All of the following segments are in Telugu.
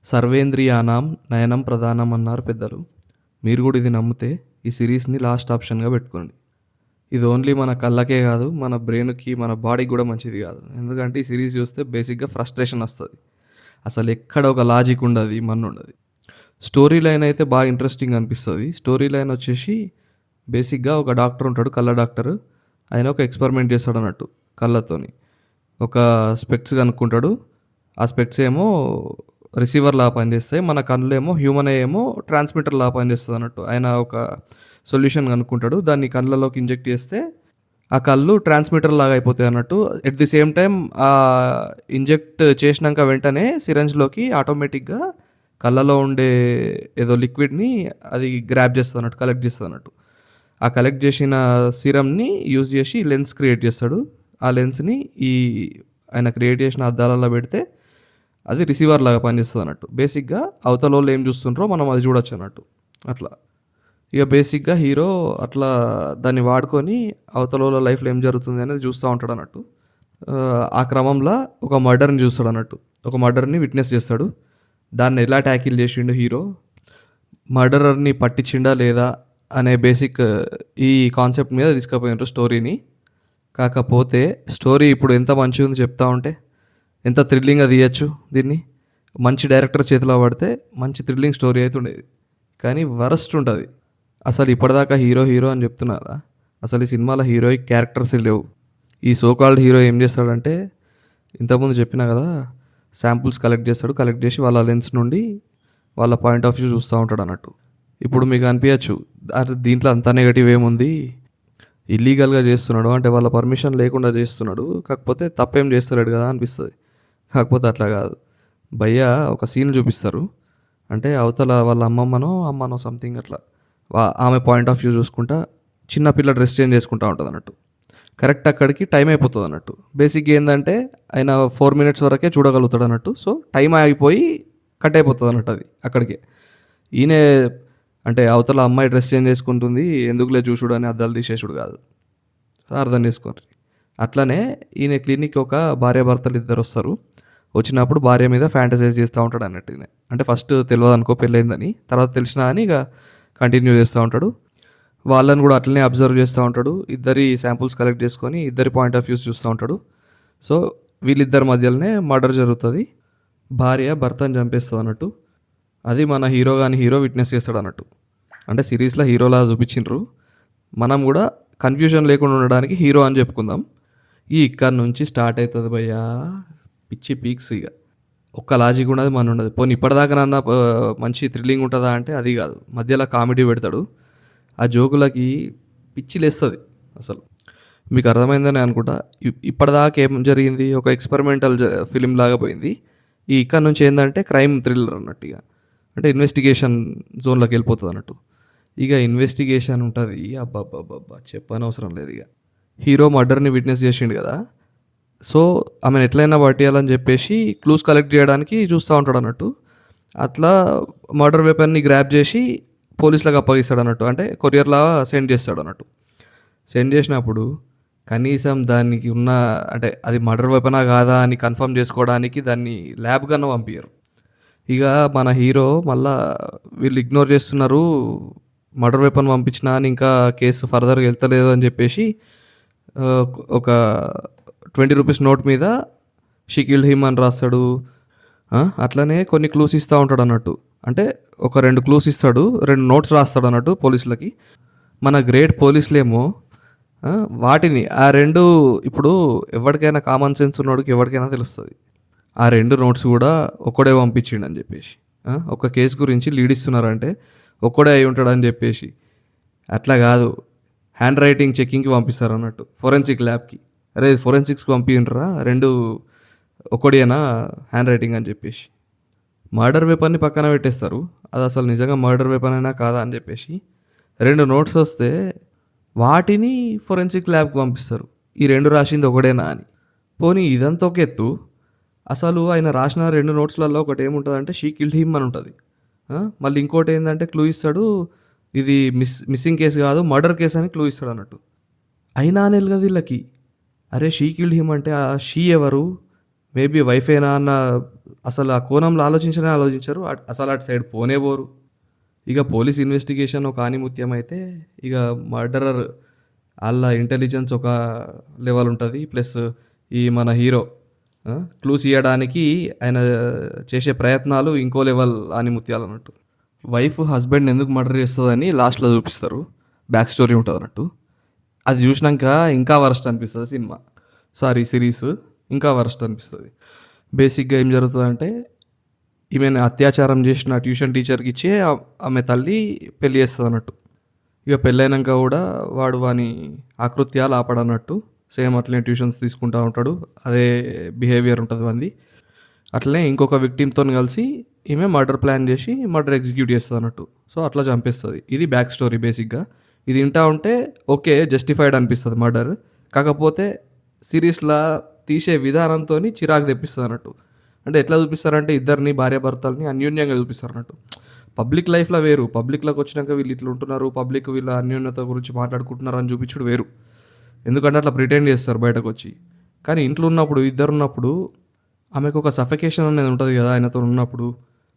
సర్వేంద్రియానాం నయనం ప్రధానం అన్నారు పెద్దలు. మీరు కూడా ఇది నమ్మితే ఈ సిరీస్ని లాస్ట్ ఆప్షన్గా పెట్టుకోండి. ఇది ఓన్లీ మన కళ్ళకే కాదు, మన బ్రెయిన్కి, మన బాడీకి కూడా మంచిది కాదు. ఎందుకంటే ఈ సిరీస్ చూస్తే బేసిక్గా ఫ్రస్ట్రేషన్ వస్తుంది. అసలు ఎక్కడ ఒక లాజిక్ ఉండదు, మన ఉండదు. స్టోరీ లైన్ అయితే బాగా ఇంట్రెస్టింగ్ అనిపిస్తుంది. స్టోరీ లైన్ వచ్చేసి బేసిక్గా ఒక డాక్టర్ ఉంటాడు, కళ్ళ డాక్టర్. ఆయన ఒక ఎక్స్పెరిమెంట్ చేస్తాడు అన్నట్టు కళ్ళతోని. ఒక స్పెక్ట్స్ కనుక్కుంటాడు. ఆ స్పెక్ట్స్ ఏమో రిసీవర్ లా పనిచేస్తాయి, మన కళ్ళు ఏమో హ్యూమన్ ఏమో ట్రాన్స్మిటర్ లా పనిచేస్తుంది అన్నట్టు. ఆయన ఒక సొల్యూషన్ కనుక్కుంటాడు, దాన్ని కళ్ళలోకి ఇంజెక్ట్ చేస్తే ఆ కళ్ళు ట్రాన్స్మిటర్ లాగా అయిపోతాయి అన్నట్టు. ఎట్ ది సేమ్ టైం ఆ ఇంజెక్ట్ చేసినాక వెంటనే సిరంజ్లోకి ఆటోమేటిక్గా కళ్ళలో ఉండే ఏదో లిక్విడ్ని అది గ్రాప్ చేస్తుంది అన్నట్టు, కలెక్ట్ చేస్తుంది అన్నట్టు. ఆ కలెక్ట్ చేసిన సిరమ్ని యూజ్ చేసి లెన్స్ క్రియేట్ చేస్తాడు. ఆ లెన్స్ని ఈ ఆయన క్రియేట్ చేసిన అద్దాలలో పెడితే అది రిసీవర్ లాగా పనిచేస్తుంది అన్నట్టు. బేసిక్గా అవతల వాళ్ళు ఏం చూస్తుంటారో మనం అది చూడొచ్చు అన్నట్టు. అట్లా ఇక బేసిక్గా హీరో అట్లా దాన్ని వాడుకొని అవతల వాళ్ళ లైఫ్లో ఏం జరుగుతుంది అనేది చూస్తూ ఉంటాడు అన్నట్టు. ఆ క్రమంలో ఒక మర్డర్ని చూస్తాడు అన్నట్టు. ఒక మర్డర్ని విట్నెస్ చేస్తాడు. దాన్ని ఎలా ట్యాకిల్ చేసిండు హీరో, మర్డరర్ని పట్టించిండా లేదా అనే బేసిక్ ఈ కాన్సెప్ట్ మీద తీసుకుపోయినారు స్టోరీని. కాకపోతే స్టోరీ ఇప్పుడు ఎంత మంచిగా ఉంది చెప్తా ఉంటే, ఎంత థ్రిల్లింగ్గా తీయచ్చు దీన్ని. మంచి డైరెక్టర్ చేతిలో పడితే మంచి థ్రిల్లింగ్ స్టోరీ అయితే ఉండేది. కానీ వరస్ట్ ఉంటుంది. అసలు ఇప్పటిదాకా హీరో హీరో అని చెప్తున్నారా, అసలు ఈ సినిమాలో హీరోయిక్ క్యారెక్టర్స్ లేవు. ఈ సోకాల్డ్ హీరో ఏం చేస్తాడంటే, ఇంతకుముందు చెప్పినా కదా, శాంపుల్స్ కలెక్ట్ చేస్తాడు. కలెక్ట్ చేసి వాళ్ళ లెన్స్ నుండి వాళ్ళ పాయింట్ ఆఫ్ వ్యూ చూస్తూ ఉంటాడు అన్నట్టు. ఇప్పుడు మీకు అనిపించచ్చు, దీంట్లో అంత నెగటివ్ ఏముంది, ఇల్లీగల్గా చేస్తున్నాడు అంటే వాళ్ళ పర్మిషన్ లేకుండా చేస్తున్నాడు, కాకపోతే తప్పేం చేస్తలేడు కదా అనిపిస్తుంది. కాకపోతే అట్లా కాదు భయ్య. ఒక సీన్ చూపిస్తారు, అంటే అవతల వాళ్ళ అమ్మనో సంథింగ్ అట్లా ఆమె పాయింట్ ఆఫ్ వ్యూ చూసుకుంటా చిన్నపిల్ల డ్రెస్ చేంజ్ చేసుకుంటా ఉంటుంది అన్నట్టు. కరెక్ట్ అక్కడికి టైం అయిపోతుంది అన్నట్టు. బేసిక్గా ఏంటంటే ఆయన 4 minutes వరకే చూడగలుగుతాడు అన్నట్టు. సో టైం అయిపోయి కట్ అయిపోతుంది అన్నట్టు అది అక్కడికే. ఈయనే అంటే అవతల అమ్మాయి డ్రెస్ చేంజ్ చేసుకుంటుంది, ఎందుకులే చూసుడు అని అద్దాలు తీసేసుడు కాదు, అర్థం చేసుకోండి. అట్లనే ఈయన క్లినిక్ ఒక భార్యాభర్తలు ఇద్దరు వస్తారు. వచ్చినప్పుడు భార్య మీద ఫ్యాంటసైజ్ చేస్తూ ఉంటాడు అన్నట్టు. అంటే ఫస్ట్ తెలియదు అనుకో పెళ్ళైందని, తర్వాత తెలిసినా అని ఇక కంటిన్యూ చేస్తూ ఉంటాడు. వాళ్ళని కూడా అట్లనే అబ్జర్వ్ చేస్తూ ఉంటాడు. ఇద్దరి శాంపుల్స్ కలెక్ట్ చేసుకొని ఇద్దరి పాయింట్ ఆఫ్ వ్యూస్ చూస్తూ ఉంటాడు. సో వీళ్ళిద్దరి మధ్యలోనే మర్డర్ జరుగుతుంది. భార్య భర్తను చంపేస్తుంది అన్నట్టు. అది మన హీరో విట్నెస్ చేస్తాడు అన్నట్టు. అంటే సిరీస్లో హీరోలా చూపించిండ్రు, మనం కూడా కన్ఫ్యూజన్ లేకుండా ఉండడానికి హీరో అని చెప్పుకుందాం. ఇక్కడ నుంచి స్టార్ట్ అవుతుంది భయ్యా పిచ్చి పీక్స్. ఇక ఒక్క లాజిక్ ఉన్నది మన ఉండదు. పోనీ ఇప్పటిదాకా నన్న మంచి థ్రిల్లింగ్ ఉంటుందా అంటే అది కాదు. మధ్యలో కామెడీ పెడతాడు, ఆ జోకులకి పిచ్చి లేస్తుంది అసలు. మీకు అర్థమైందని అనుకుంటా. ఇప్పటిదాకా ఏం జరిగింది, ఒక ఎక్స్పెరిమెంటల్ ఫిలిం లాగా పోయింది. ఇక్కడ నుంచి ఏంటంటే క్రైమ్ థ్రిల్లర్ అన్నట్టు. ఇక అంటే ఇన్వెస్టిగేషన్ జోన్లోకి వెళ్ళిపోతుంది అన్నట్టు. ఇక ఇన్వెస్టిగేషన్ ఉంటుంది, అబ్బాబ్బాబ్బా చెప్పనవసరం లేదు. ఇక హీరో మర్డర్ని విట్నెస్ చేసిండు కదా, సో ఆమెను ఎట్లయినా పట్టేయాలని చెప్పేసి క్లూస్ కలెక్ట్ చేయడానికి చూస్తూ ఉంటాడు అన్నట్టు. అట్లా మర్డర్ వెపన్ని గ్రాప్ చేసి పోలీసులకు అప్పగిస్తాడు అన్నట్టు. అంటే కొరియర్లా సెండ్ చేస్తాడు అన్నట్టు. సెండ్ చేసినప్పుడు కనీసం దానికి ఉన్న అంటే అది మర్డర్ వెపనా కాదా అని కన్ఫర్మ్ చేసుకోవడానికి దాన్ని ల్యాబ్ కన్నా పంపించరు. ఇక మన హీరో మళ్ళా వీళ్ళు ఇగ్నోర్ చేస్తున్నారు, మర్డర్ వెపన్ పంపించినా అని ఇంకా కేసు ఫర్దర్గా వెళ్తలేదు అని చెప్పేసి ఒక 20 రూపీస్ నోట్ మీద షీ కిల్డ్ హిమ్ అని రాస్తాడు. అట్లనే కొన్ని క్లూస్ ఇస్తూ ఉంటాడు అన్నట్టు. అంటే ఒక 2 క్లూస్ ఇస్తాడు, 2 notes రాస్తాడు అన్నట్టు పోలీసులకి. మన గ్రేట్ పోలీసులేమో వాటిని ఆ 2 ఇప్పుడు ఎవరికైనా కామన్ సెన్స్ ఉన్నోడికి ఎవరికైనా తెలుస్తుంది. ఆ 2 notes కూడా ఒక్కడే పంపించిండు అని చెప్పేసి, ఒక కేసు గురించి లీడ్ ఇస్తున్నారంటే ఒక్కడే అయి ఉంటాడని చెప్పేసి. అట్లా కాదు, హ్యాండ్ రైటింగ్ చెక్కింగ్కి పంపిస్తారు అన్నట్టు ఫోరెన్సిక్ ల్యాబ్కి. అరే ఫోరెన్సిక్స్కి పంపిండ్రా 2 ఒక్కడేనా హ్యాండ్ రైటింగ్ అని చెప్పేసి. మర్డర్ వెపన్ని పక్కన పెట్టేస్తారు, అది అసలు నిజంగా మర్డర్ వెపన్ అయినా కాదా అని చెప్పేసి. 2 notes వస్తే వాటిని ఫోరెన్సిక్ ల్యాబ్కి పంపిస్తారు, ఈ 2 రాసింది ఒకడేనా అని. పోనీ ఇదంతా ఒక ఎత్తు, అసలు ఆయన రాసిన 2 నోట్స్లలో ఒకటి ఏముంటుందంటే షీ కిల్డ్ హిమ్ అని ఉంటుంది. మళ్ళీ ఇంకోటి ఏంటంటే క్లూ ఇస్తాడు, ఇది మిస్సింగ్ కేసు కాదు మర్డర్ కేసు అని క్లూ ఇస్తాడు అన్నట్టు. అయినా అనేది కదా వీళ్ళకి, అరే షీ కిల్డ్ హిమ్ అంటే ఆ షీ ఎవరు, మేబీ వైఫేనా అన్న అసలు ఆ కోణంలో ఆలోచించరు. అసలు అటు సైడ్ పోనే పోరు. ఇక పోలీస్ ఇన్వెస్టిగేషన్ ఒక ఆనిముత్యం అయితే, ఇక మర్డరర్ వాళ్ళ ఇంటెలిజెన్స్ ఒక లెవెల్ ఉంటుంది. ప్లస్ ఈ మన హీరో క్లూస్ ఇవ్వడానికి ఆయన చేసే ప్రయత్నాలు ఇంకో లెవెల్ ఆనిముత్యాలు అన్నట్టు. వైఫ్ హస్బెండ్ ఎందుకు మర్డర్ చేస్తుందని లాస్ట్లో చూపిస్తారు. బ్యాక్ స్టోరీ ఉంటుంది అన్నట్టు. అది చూసినాక ఇంకా వరస్ట్ అనిపిస్తుంది సిరీస్ ఇంకా వరస్ట్ అనిపిస్తుంది. బేసిక్గా ఏం జరుగుతుందంటే, ఈమెను అత్యాచారం చేసిన ట్యూషన్ టీచర్కి ఇచ్చి ఆమె తల్లి పెళ్ళి చేస్తుంది అన్నట్టు. ఇక పెళ్ళైనాక కూడా వాడు వాని ఆకృత్యాలు ఆపడన్నట్టు. సేమ్ అట్లనే ట్యూషన్స్ తీసుకుంటూ ఉంటాడు. అదే బిహేవియర్ ఉంటుంది వాంది. అట్లనే ఇంకొక విక్టిమ్తో కలిసి ఈమె మర్డర్ ప్లాన్ చేసి మర్డర్ ఎగ్జిక్యూట్ చేస్తుంది అన్నట్టు. సో అట్లా చంపేస్తుంది. ఇది బ్యాక్ స్టోరీ బేసిక్గా. ఇది వింటా ఉంటే ఓకే జస్టిఫైడ్ అనిపిస్తుంది మర్డర్. కాకపోతే సిరీస్లో తీసే విధానంతో చిరాకు తెప్పిస్తుంది అన్నట్టు. అంటే ఎట్లా చూపిస్తారంటే ఇద్దరిని భార్యాభర్తల్ని అన్యోన్యంగా చూపిస్తారు అన్నట్టు. పబ్లిక్ లైఫ్లో వేరు, పబ్లిక్లోకి వచ్చినాక వీళ్ళు ఇట్లా ఉంటున్నారు, పబ్లిక్ వీళ్ళ అన్యోన్యత గురించి మాట్లాడుకుంటున్నారు అని చూపించుడు వేరు. ఎందుకంటే అట్లా ప్రిటెండ్ చేస్తారు బయటకు వచ్చి. కానీ ఇంట్లో ఉన్నప్పుడు ఇద్దరు ఉన్నప్పుడు ఆమెకు ఒక సఫికేషన్ అనేది ఉంటుంది కదా ఆయనతో ఉన్నప్పుడు,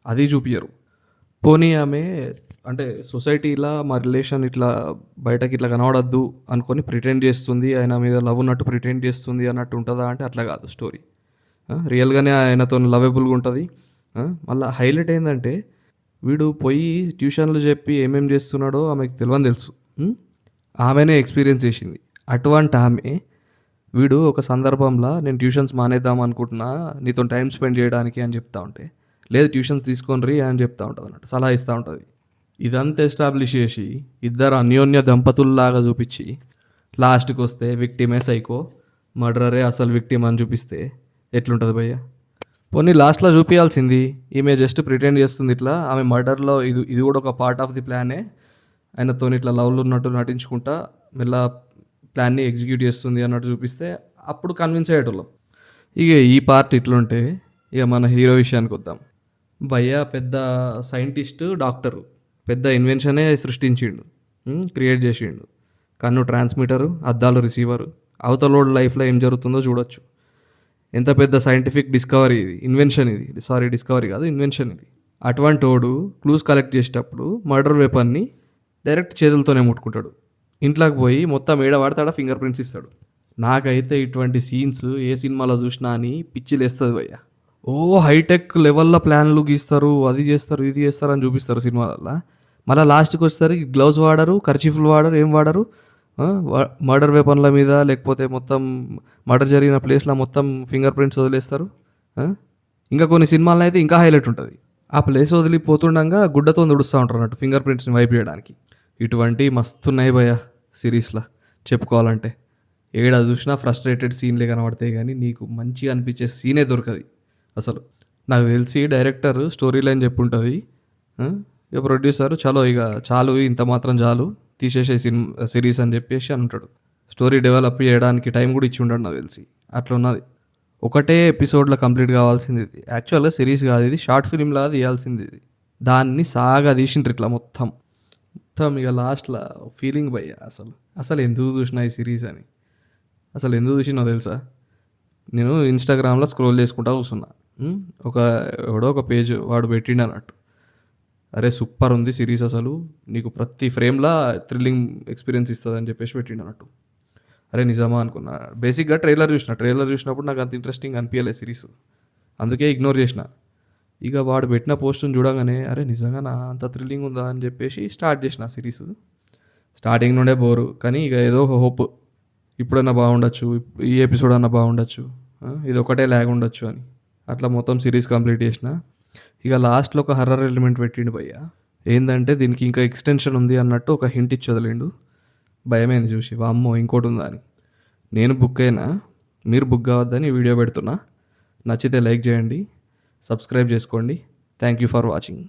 అది చూపించరు. పోనీ ఆమె అంటే సొసైటీలో మా రిలేషన్ ఇట్లా బయటకి ఇట్లా కనబడద్దు అనుకొని ప్రిటెండ్ చేస్తుంది, ఆయన మీద లవ్ ఉన్నట్టు ప్రిటెండ్ చేస్తుంది అన్నట్టు ఉంటుందా అంటే అట్లా కాదు స్టోరీ. రియల్గానే ఆయనతో లవబుల్గా ఉంటుంది. మళ్ళీ హైలైట్ ఏంటంటే వీడు పోయి ట్యూషన్లు చెప్పి ఏమేమి చేస్తున్నాడో ఆమెకు తెలియని తెలుసు. ఆమెనే ఎక్స్పీరియన్స్ చేసింది. అటువంటి ఆమె వీడు ఒక సందర్భంలో నేను ట్యూషన్స్ మానేద్దాం అనుకుంటున్నా నీతో టైం స్పెండ్ చేయడానికి అని చెప్తా ఉంటే, లేదు ట్యూషన్స్ తీసుకొని అని చెప్తా ఉంటుంది అన్నట్టు, సలహా ఇస్తూ ఉంటుంది. ఇదంతా ఎస్టాబ్లిష్ చేసి ఇద్దరు అన్యోన్య దంపతుల్లాగా చూపించి లాస్ట్కి వస్తే విక్టిమే సైకో, మర్డరరే అసలు విక్టిమ్ అని చూపిస్తే ఎట్లుంటుంది భయ్య? పోనీ లాస్ట్లో చూపించాల్సింది ఈమె జస్ట్ ప్రిటెండ్ చేస్తుంది ఇట్లా, ఆమె మర్డర్లో ఇది కూడా ఒక పార్ట్ ఆఫ్ ది ప్లానే, ఆయనతో ఇట్లా లవ్లు ఉన్నట్టు నటించుకుంటా మెల్ల ప్లాన్ని ఎగ్జిక్యూట్ చేస్తుంది అన్నట్టు చూపిస్తే అప్పుడు కన్విన్స్ అయ్యేటోళ్ళం. ఇక ఈ పార్ట్ ఇట్లుంటే ఇక మన హీరో విషయానికి వద్దాం. భయ్య పెద్ద సైంటిస్టు, డాక్టరు, పెద్ద ఇన్వెన్షనే సృష్టించిండు, క్రియేట్ చేసిండు. కన్ను ట్రాన్స్మిటరు, అద్దాలు రిసీవరు. అవతలోడు లైఫ్లో ఏం జరుగుతుందో చూడొచ్చు. ఎంత పెద్ద సైంటిఫిక్ డిస్కవరీ ఇది, ఇన్వెన్షన్ ఇది. డిస్కవరీ కాదు, ఇన్వెన్షన్ ఇది. అటువంటి వాడు క్లూస్ కలెక్ట్ చేసేటప్పుడు మర్డర్ వెపన్ని డైరెక్ట్ చేతులతోనే ముట్టుకుంటాడు. ఇంట్లోకి పోయి మొత్తం ఏడ వాడతాడా ఫింగర్ ప్రింట్స్ ఇస్తాడు. నాకైతే ఇటువంటి సీన్స్ ఏ సినిమాలో చూసినా అని పిచ్చి లేస్తుంది భయ్య. ఓ హైటెక్ లెవెల్లో ప్లాన్లు గీస్తారు, అది చేస్తారు, ఇది చేస్తారు అని చూపిస్తారు సినిమాలల్లో. మళ్ళీ లాస్ట్కి వచ్చేసరికి గ్లౌజ్ వాడరు, కర్చీఫ్లు వాడరు, ఏం వాడరు. మర్డర్ వెపన్ల మీద లేకపోతే మొత్తం మర్డర్ జరిగిన ప్లేస్లో మొత్తం ఫింగర్ ప్రింట్స్ వదిలేస్తారు. ఇంకా కొన్ని సినిమాల్లో అయితే ఇంకా హైలైట్ ఉంటుంది. ఆ ప్లేస్ వదిలిపోతుండగా గుడ్డతో తుడుస్తూ ఉంటారు అన్నట్టు ఫింగర్ ప్రింట్స్ని వైప్ చేయడానికి. ఇటువంటి మస్తున్నాయి భయ సిరీస్లో చెప్పుకోవాలంటే. ఏడా చూసినా ఫ్రస్ట్రేటెడ్ సీన్లే కనబడతాయి కానీ నీకు మంచిగా అనిపించే సీనే దొరకదు అసలు. నాకు తెలిసి డైరెక్టర్ స్టోరీ లైన్ చెప్పుంటుంది, ఇక ప్రొడ్యూసర్ చలో ఇక చాలు, ఇంత మాత్రం చాలు, తీసేసే సిరీస్ అని చెప్పేసి అంటాడు. స్టోరీ డెవలప్ చేయడానికి టైం కూడా ఇచ్చి ఉండడు నాకు తెలిసి. అట్లా ఉన్నది. ఒకటే ఎపిసోడ్లో కంప్లీట్ కావాల్సింది ఇది. యాక్చువల్గా సిరీస్ కాదు ఇది, షార్ట్ ఫిలింలా తీయాల్సింది ఇది. దాన్ని సాగా తీసిండ్రు ఇట్లా మొత్తం ఇక లాస్ట్లో ఫీలింగ్ భయ్య. అసలు ఎందుకు చూసినా ఈ సిరీస్ అని, అసలు ఎందుకు చూసినా తెలుసా? నేను ఇన్స్టాగ్రామ్లో స్క్రోల్ చేసుకుంటా కూర్చున్నా. ఎవడో ఒక పేజ్ వాడు పెట్టిండు అన్నట్టు, అరే సూపర్ ఉంది సిరీస్, అసలు నీకు ప్రతి ఫ్రేమ్లో థ్రిల్లింగ్ ఎక్స్పీరియన్స్ ఇస్తుంది అని చెప్పేసి పెట్టిండు అన్నట్టు. అరే నిజమా అనుకున్నా. బేసిక్గా ట్రైలర్ చూసినప్పుడు నాకు అంత ఇంట్రెస్టింగ్ అనిపించలేదు సిరీస్, అందుకే ఇగ్నోర్ చేసిన. ఇక వాడు పెట్టిన పోస్ట్ని చూడగానే అరే నిజంగా నా అంత థ్రిల్లింగ్ ఉందా అని చెప్పేసి స్టార్ట్ చేసిన సిరీస్. స్టార్టింగ్ నుండే బోరు, కానీ ఇక ఏదో ఒక హోప్, ఇప్పుడన్నా బాగుండొచ్చు, ఈ ఎపిసోడ్ అన్నా బాగుండొచ్చు, ఇది ఒకటే ల్యాగ్ ఉండొచ్చు అని అట్లా మొత్తం సిరీస్ కంప్లీట్ చేసిన. ఇక లాస్ట్లో ఒక హర్రర్ ఎలిమెంట్ పెట్టిండు భయ్య. ఏంటంటే దీనికి ఇంకా ఎక్స్టెన్షన్ ఉంది అన్నట్టు ఒక హింట్ ఇచ్చి వదిలిండు. భయమైంది చూసి, వామ్మో ఇంకోటి ఉందా అని. నేను బుక్ అయినా, మీరు బుక్ కావద్దని వీడియో పెడుతున్నా. నచ్చితే లైక్ చేయండి, సబ్స్క్రైబ్ చేసుకోండి. Thank you for watching.